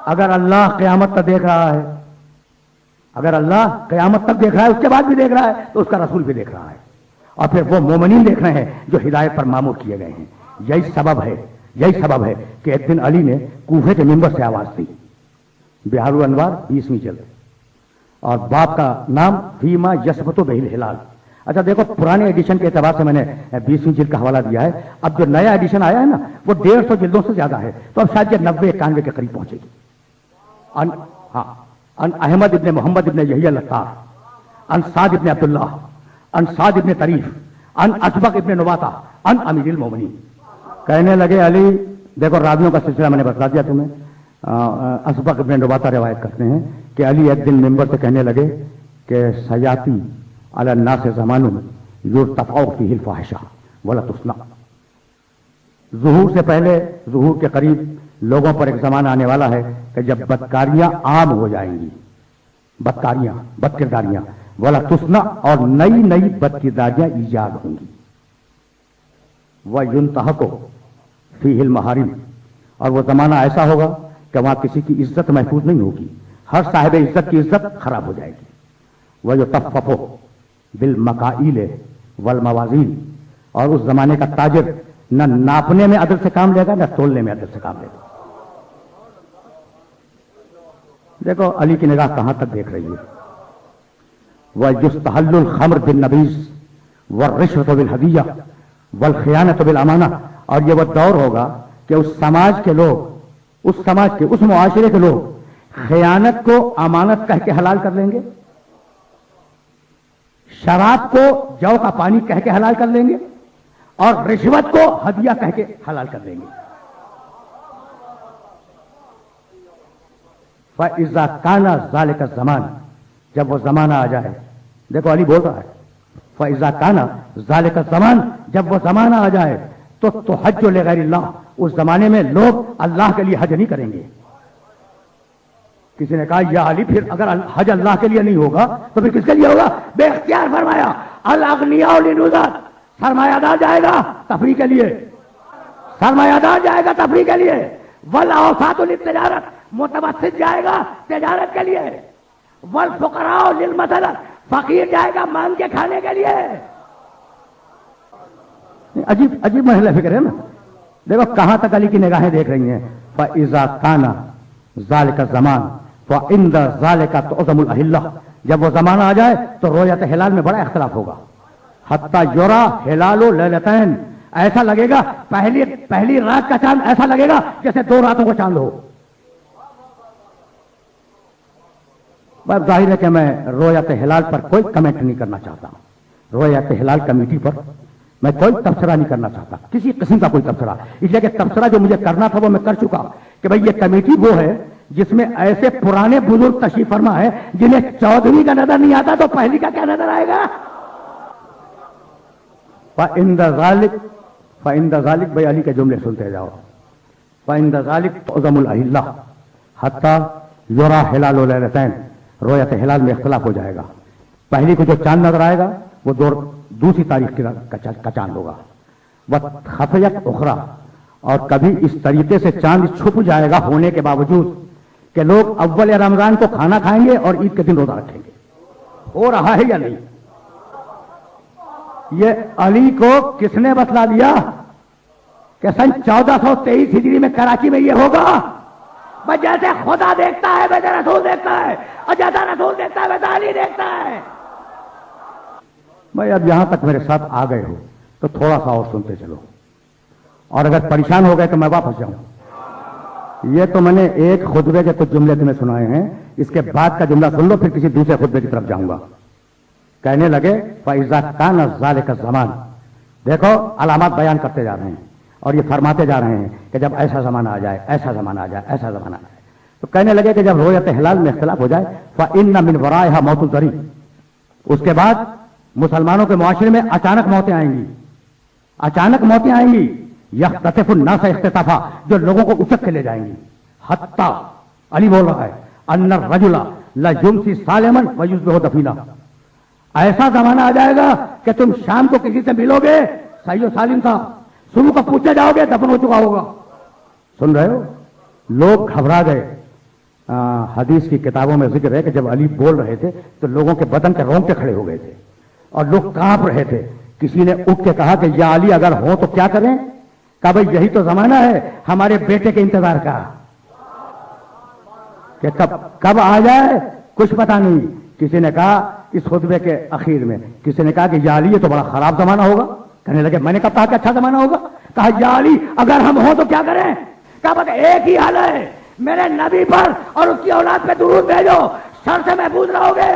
اگر اللہ قیامت تک دیکھ رہا ہے، اگر اللہ قیامت تک دیکھ رہا ہے، اس کے بعد بھی دیکھ رہا ہے، تو اس کا رسول بھی دیکھ رہا ہے، اور پھر وہ مومنین دیکھ رہے ہیں جو ہدایت پر مامور کیے گئے ہیں۔ یہی سبب ہے کہ ایک دن علی نے کوفے کے منبر سے آواز دی، بہار الانوار 20ویں جلد، اور باب کا نام فیما یثبت بہ الہلال۔ اچھا دیکھو، پرانے ایڈیشن کے اعتبار سے میں نے 20ویں جلد کا حوالہ دیا ہے، اب جو نیا ایڈیشن آیا ہے نا وہ 150 جلدوں سے زیادہ ہے، تو اب شاید یہ 90-91 کے قریب پہنچے گی۔ ان احمد ابن محمد ابن یحیی الاتار، ان سعد ابن عبداللہ، ان سعد ابن طریف، ان اسبق ابن نباتہ، ان امیر المومنین۔ کہنے لگے علی، دیکھو راویوں کا سلسلہ میں نے بتا دیا تمہیں، اسبق ابن نباتہ روایت کرتے ہیں کہ علی ایک دن ممبر سے کہنے لگے کہ سیاتی علی الناس زمان یرتفع فیہ الفاحشہ ولا تصنع۔ ظہور سے پہلے، ظہور کے قریب لوگوں پر ایک زمانہ آنے والا ہے کہ جب بدکاریاں عام ہو جائیں گی، بدکاریاں، بدکرداریاں، ولا تصنع، اور نئی نئی بدکرداریاں ایجاد ہوں گی۔ وَيُنْتَهَكُ فِيهِ الْمَحَارِمُ، اور وہ زمانہ ایسا ہوگا کہ وہاں کسی کی عزت محفوظ نہیں ہوگی، ہر صاحب عزت کی عزت خراب ہو جائے گی۔ وَيُطَفَّفُ بِالْمَكَائِلِ وَالْمَوَازِينِ، اور اس زمانے کا تاجر نہ ناپنے میں عدل سے کام لے گا، نہ تولنے میں عدل سے کام لے گا۔ دیکھو علی کی نگاہ کہاں تک دیکھ رہی ہے۔ وَيُسْتَحَلُّ الْخَمْرُ بِالنَّبِيذِ وَالرِّشْوَةُ بِالْهَدِيَّةِ وَالْخِيَانَةُ بِالْأَمَانَةِ، اور یہ وہ دور ہوگا کہ اس سماج کے لوگ، اس معاشرے کے لوگ خیانت کو امانت کہہ کے حلال کر لیں گے، شراب کو جو کا پانی کہہ کے حلال کر لیں گے، اور رشوت کو ہدیہ کہہ کے حلال کر دیں گے۔ فَإِذَا كَانَ ذَلِكَ الزَّمَانُ، جب وہ زمانہ آ جائے، دیکھو علی بول رہا ہے، فَإِذَا كَانَ ذَلِكَ الزَّمَانُ، جب وہ زمانہ آ جائے تو تحج لغیر اللہ، اس زمانے میں لوگ اللہ کے لیے حج نہیں کریں گے۔ کسی نے کہا یا علی پھر اگر حج اللہ کے لیے نہیں ہوگا تو پھر کس کے لیے ہوگا؟ بے اختیار فرمایا الاغنیاء للنذر، سرمایہ دار جائے گا تفریح کے لیے، سرمایہ دار جائے گا تفریح کے لیے، والاوساط للتجارت، متوسط جائے گا تجارت کے لیے، والفقراء للمسلک، فقیر جائے گا مانگ کے کھانے کے لیے۔ عجیب محل فکر ہے نا۔ دیکھو کہاں تک علی کی نگاہیں دیکھ رہی ہیں۔ فَإِذَا كَانَ ذَلِكَ الزَّمَانُ فَعِنْدَ ذَلِكَ تُعْظَمُ الْأَحِلَّةُ، جب وہ زمانہ آ جائے تو رویت ہلال میں بڑا اختلاف ہوگا۔ حتیٰ یرا ہلال لیلتین، ایسا لگے گا پہلی رات کا چاند ایسا لگے گا جیسے 2 راتوں کو چاند ہو۔ بس ظاہر ہے کہ میں رویت ہلال پر کوئی کمنٹ نہیں کرنا چاہتا، رویت ہلال کمیٹی پر میں کوئی تبصرہ نہیں کرنا چاہتا، کسی قسم کا کوئی تبصرہ، اس لیے کہ تبصرہ جو مجھے کرنا تھا وہ میں کر چکا کہ بھئی یہ کمیٹی وہ ہے جس میں ایسے پرانے بزرگ تشریف فرما ہے جنہیں 14ویں کا نظر نہیں آتا تو پہلی کا کیا نظر آئے گا۔ فَإِنْدَ ذَلِكَ بھئی علی کے جملے سنتے جاؤ۔ فَإِنْدَ ذَلِكَ تُعْظَمُ الْأَحِلَّةُ حَتَّى يُرَى هِلَالُ لَيْلَتَيْنِ، رویت ہلال میں اختلاف ہو جائے گا۔ پہلی کو جو چاند نظر آئے گا وہ دوسری تاریخ کا چاند ہوگا۔ وَخَفِيَتْ أُخْرَى، اور کبھی اس طریقے سے چاند چھپ جائے گا ہونے کے باوجود کہ لوگ اول رمضان کو کھانا کھائیں گے اور عید کے دن روزہ رکھیں گے۔ ہو رہا ہے یا نہیں؟ یہ علی کو کس نے بتلا دیا کہ سن 1423 ہجری میں کراچی میں یہ ہوگا؟ بس جیسے خدا دیکھتا ہے ویسے رسول دیکھتا ہے، اور جیسا رسول دیکھتا ہے ویسا علی دیکھتا ہے۔ بھائی اب یہاں تک میرے ساتھ آ گئے ہو تو تھوڑا سا اور سنتے چلو، اور اگر پریشان ہو گئے تو میں واپس جاؤں۔ یہ تو میں نے ایک خطبے کے کچھ جملے تمہیں سنائے ہیں، اس کے بعد کا جملہ سن لو پھر کسی دوسرے خطبے کی طرف جاؤں گا۔ کہنے لگے فَإِذَا كَانَ ذَلِكَ الزَّمَانُ، دیکھو علامات بیان کرتے جا رہے ہیں اور یہ فرماتے جا رہے ہیں کہ جب ایسا زمانہ آ جائے، ایسا زمانہ آ جائے، ایسا زمانہ آ جائے، تو کہنے لگے کہ جب رویت ہلال میں اختلاف ہو جائے فَإِنَّ مِنْ وَرَائِهَا مَوْتُ الذَّرِيعِ، اس کے بعد مسلمانوں کے معاشرے میں اچانک موتیں آئیں گی، اچانک موتیں آئیں گی، یختطف الناس اختطافا، جو لوگوں کو اچک کے لے جائیں گی۔ حتیٰ علی بول رہا ہے ان الرجل ليمسي سالما ويصبح دفینا، ایسا زمانہ آ جائے گا کہ تم شام کو کسی سے ملو گے صحیح و سالم تھا، صبح کو پوچھنے جاؤ گے دفن ہو چکا ہوگا۔ سن رہے ہو؟ لوگ گھبرا گئے، حدیث کی کتابوں میں ذکر ہے کہ جب علی بول رہے تھے تو لوگوں کے بدن کے رونگٹے کھڑے ہو گئے تھے اور لوگ کانپ رہے تھے. کسی نے اٹھ کے کہا کہ یا علی اگر ہو تو کیا کریں؟ کہا بھائی یہی تو زمانہ ہے ہمارے بیٹے کے انتظار کا کہ کب آ جائے کچھ پتا نہیں. کسی نے کہا اس خطبے کے اخیر میں کسی نے کہا کہ یا علی یہ تو بڑا خراب زمانہ ہوگا. کہنے لگے میں نے کہا کہ اچھا زمانہ ہوگا. کہا یا علی اگر ہم ہوں تو کیا کریں؟ کہا بس ایک ہی حل ہے, میرے نبی پر اور اس کی اولاد پہ درود بھیجو, شر سے محفوظ رہو گے.